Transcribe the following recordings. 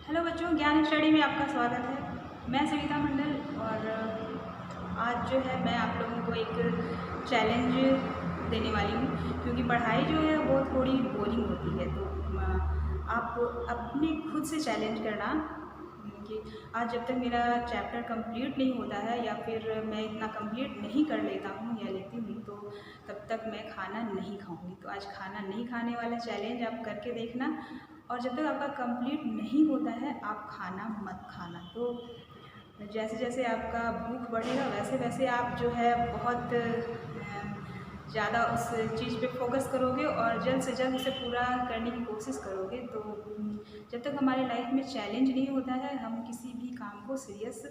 Hello बच्चों, ज्ञान study में आपका स्वागत है। मैं सविता मंडल और आज जो है मैं आप लोगों को एक चैलेंज देने वाली हूँ, क्योंकि पढ़ाई जो है वो थोड़ी बोरिंग होती है। तो आप अपने खुद से चैलेंज करना कि आज जब तक मेरा चैप्टर कंप्लीट नहीं होता है या फिर मैं इतना कंप्लीट नहीं कर लेता हूँ या लेती हूँ तो तब तक मैं खाना नहीं खाऊंगी। तो आज खाना नहीं खाने वाला चैलेंज आप करके देखना, और जब तक आपका कंप्लीट नहीं होता है आप खाना मत खाना। तो जैसे जैसे आपका भूख बढ़ेगा वैसे वैसे आप जो है बहुत ज़्यादा उस चीज़ पे फोकस करोगे और जल्द से जल्द उसे पूरा करने की कोशिश करोगे। तो जब तक हमारी लाइफ में चैलेंज नहीं होता है हम किसी भी काम को सीरियस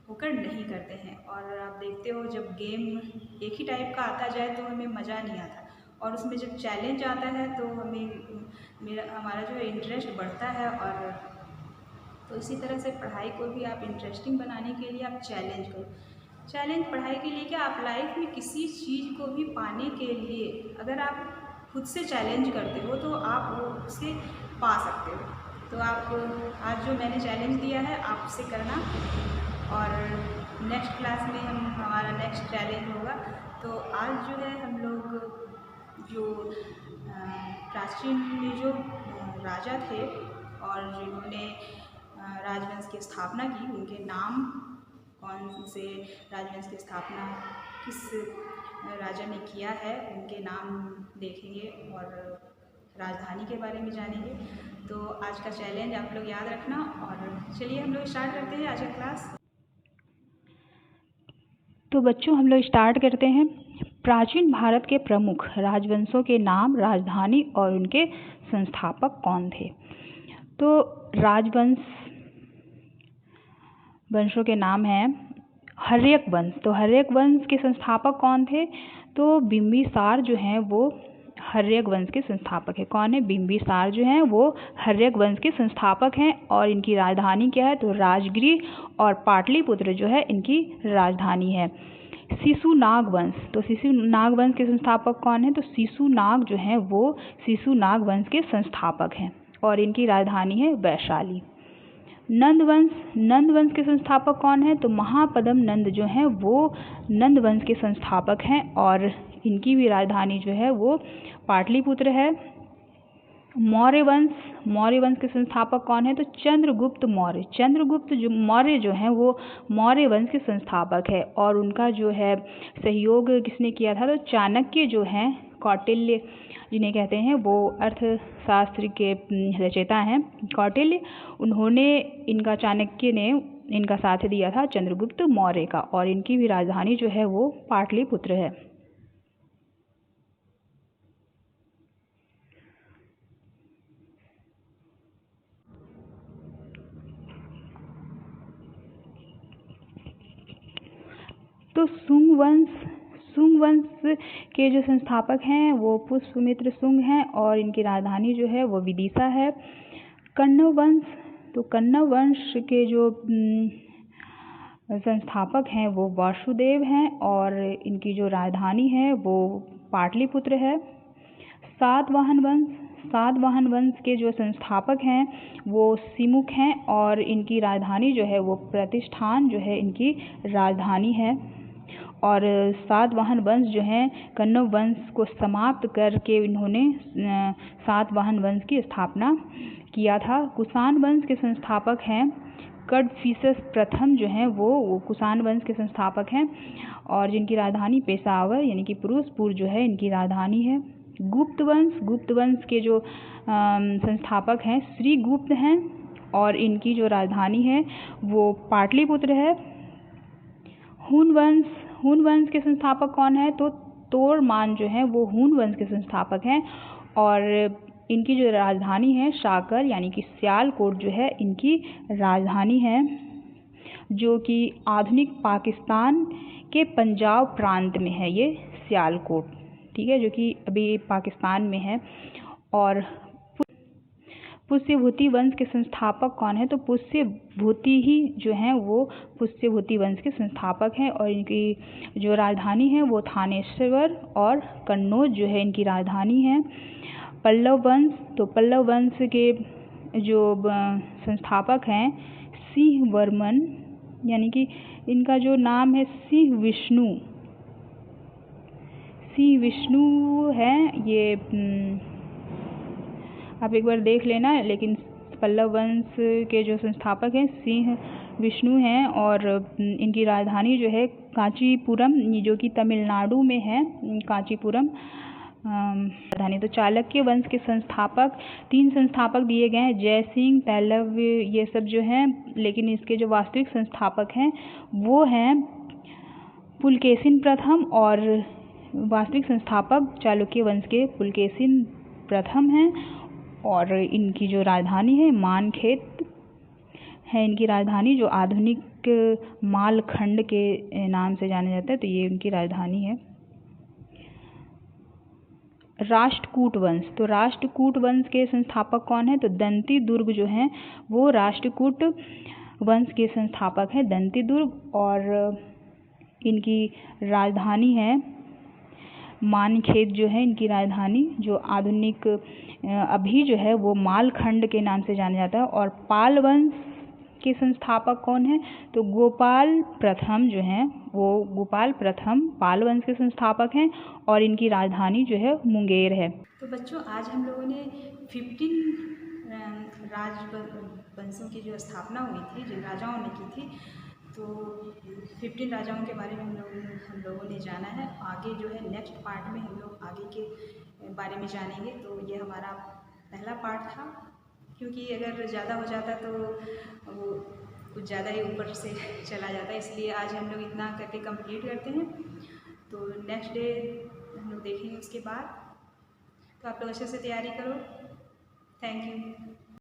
होकर नहीं करते हैं। और आप देखते हो जब गेम एक ही टाइप का आता जाए तो हमें मज़ा नहीं आता, और उसमें जब चैलेंज आता है तो हमारा जो इंटरेस्ट बढ़ता है। और तो इसी तरह से पढ़ाई को भी आप इंटरेस्टिंग बनाने के लिए आप चैलेंज करो। चैलेंज पढ़ाई के लिए क्या, आप लाइफ में किसी चीज़ को भी पाने के लिए अगर आप खुद से चैलेंज करते हो तो आप वो उसे पा सकते हो। तो आप आज जो मैंने चैलेंज दिया है आप उसे करना, और नेक्स्ट क्लास में हमारा नेक्स्ट चैलेंज होगा। तो आज जो है हम लोग जो प्राचीन में जो राजा थे और जिन्होंने राजवंश की स्थापना की, उनके नाम, कौन से राजवंश की स्थापना किस राजा ने किया है, उनके नाम देखेंगे और राजधानी के बारे में जानेंगे। तो आज का चैलेंज आप लोग याद रखना, और चलिए हम लोग स्टार्ट करते हैं आज का क्लास। तो बच्चों हम लोग स्टार्ट करते हैं। प्राचीन भारत के प्रमुख राजवंशों के नाम, राजधानी और उनके संस्थापक कौन थे। तो वंशों के नाम हैं हर्यक वंश। तो हर्यक वंश के संस्थापक कौन थे, तो बिंबिसार जो हैं वो हर्यक वंश के संस्थापक है। कौन है, बिंबिसार जो हैं वो हर्यक वंश के संस्थापक हैं। और इनकी राजधानी क्या है, तो राजगृह और पाटलिपुत्र जो है इनकी राजधानी है। शिशुनाग वंश, तो शिशुनाग वंश के संस्थापक कौन है, तो शिशुनाग जो हैं वो शिशुनाग वंश के संस्थापक हैं और इनकी राजधानी है वैशाली। नंद वंश के संस्थापक कौन है, तो महापद्म नंद जो हैं वो नंद वंश के संस्थापक हैं और इनकी भी राजधानी जो है वो पाटलिपुत्र है। मौर्य वंश के संस्थापक कौन है, तो चंद्रगुप्त मौर्य जो हैं वो मौर्य वंश के संस्थापक है। और उनका जो है सहयोग किसने किया था, तो चाणक्य जो हैं, कौटिल्य जिन्हें कहते हैं, वो अर्थशास्त्र के रचयिता हैं कौटिल्य, चाणक्य ने इनका साथ दिया था चंद्रगुप्त मौर्य का। और इनकी भी राजधानी जो है वो पाटलिपुत्र है। तो शुंग वंश के जो संस्थापक हैं वो पुष्यमित्र शुंग हैं और इनकी राजधानी जो है वो विदिशा है। कण्व वंश के जो संस्थापक हैं वो वासुदेव हैं और इनकी जो राजधानी है वो पाटलिपुत्र है। सातवाहन वंश के जो संस्थापक हैं वो सिमुक हैं और इनकी राजधानी जो है वो प्रतिष्ठान जो है इनकी राजधानी है। और सातवाहन वंश जो हैं कण्व वंश को समाप्त करके इन्होंने सातवाहन वंश की स्थापना किया था। कुषाण वंश के संस्थापक हैं कड़फिसस प्रथम जो हैं वो कुषाण वंश के संस्थापक हैं और जिनकी राजधानी पेशावर यानी कि फिरोजपुर जो है इनकी राजधानी है। गुप्त वंश के जो संस्थापक हैं श्रीगुप्त हैं और इनकी जो राजधानी है वो पाटलिपुत्र है। हून वंश के संस्थापक कौन है, तो तोरमान जो है वो हून वंश के संस्थापक हैं और इनकी जो राजधानी है शाकर यानी कि सियालकोट जो है इनकी राजधानी है, जो कि आधुनिक पाकिस्तान के पंजाब प्रांत में है ये सियालकोट, ठीक है, जो कि अभी पाकिस्तान में है। और पुष्यभूति वंश के संस्थापक कौन है, तो पुष्यभूति ही जो हैं वो पुष्यभूति वंश के संस्थापक हैं और इनकी जो राजधानी है वो थानेश्वर और कन्नौज जो है इनकी राजधानी है। पल्लव वंश के जो संस्थापक हैं सिंह वर्मन, यानी कि इनका जो नाम है सिंह विष्णु है। ये आप एक बार देख लेना, लेकिन पल्लव वंश के जो संस्थापक हैं सिंह विष्णु हैं और इनकी राजधानी जो है कांचीपुरम, जो कि तमिलनाडु में है, कांचीपुरम राजधानी। तो चालुक्य वंश के संस्थापक 3 संस्थापक दिए गए हैं, जयसिंह, पल्लव, ये सब जो हैं, लेकिन इसके जो वास्तविक संस्थापक हैं वो हैं पुलकेशिन प्रथम, और वास्तविक संस्थापक चालुक्य वंश के पुलकेशिन प्रथम हैं। और इनकी जो राजधानी है मानखेत है इनकी राजधानी, जो आधुनिक मालखंड के नाम से जाना जाता है। तो ये इनकी राजधानी है। राष्ट्रकूट वंश, तो राष्ट्रकूट वंश के संस्थापक कौन है? तो दंती दुर्ग जो हैं वो राष्ट्रकूट वंश के संस्थापक हैं, दंती दुर्ग। और इनकी राजधानी है मानखेत, जो है इनकी राजधानी, जो आधुनिक अभी जो है वो मालखंड के नाम से जाना जाता है। और पाल वंश के संस्थापक कौन है? तो गोपाल प्रथम जो हैं वो गोपाल प्रथम पाल वंश के संस्थापक हैं और इनकी राजधानी जो है मुंगेर है। तो बच्चों, आज हम लोगों ने 15 राजवंशों की जो स्थापना हुई थी, जिन राजाओं ने की थी, तो 15 राजाओं के बारे में हम लोगों ने जाना है। आगे जो है नेक्स्ट पार्ट में हम लोग आगे के बारे में जानेंगे। तो ये हमारा पहला पार्ट था, क्योंकि अगर ज़्यादा हो जाता तो वो कुछ ज़्यादा ही ऊपर से चला जाता है, इसलिए आज हम लोग इतना करके कंप्लीट करते हैं। तो नेक्स्ट डे हम लोग देखेंगे उसके बाद। तो आप लोग अच्छे से तैयारी करो। Thank you.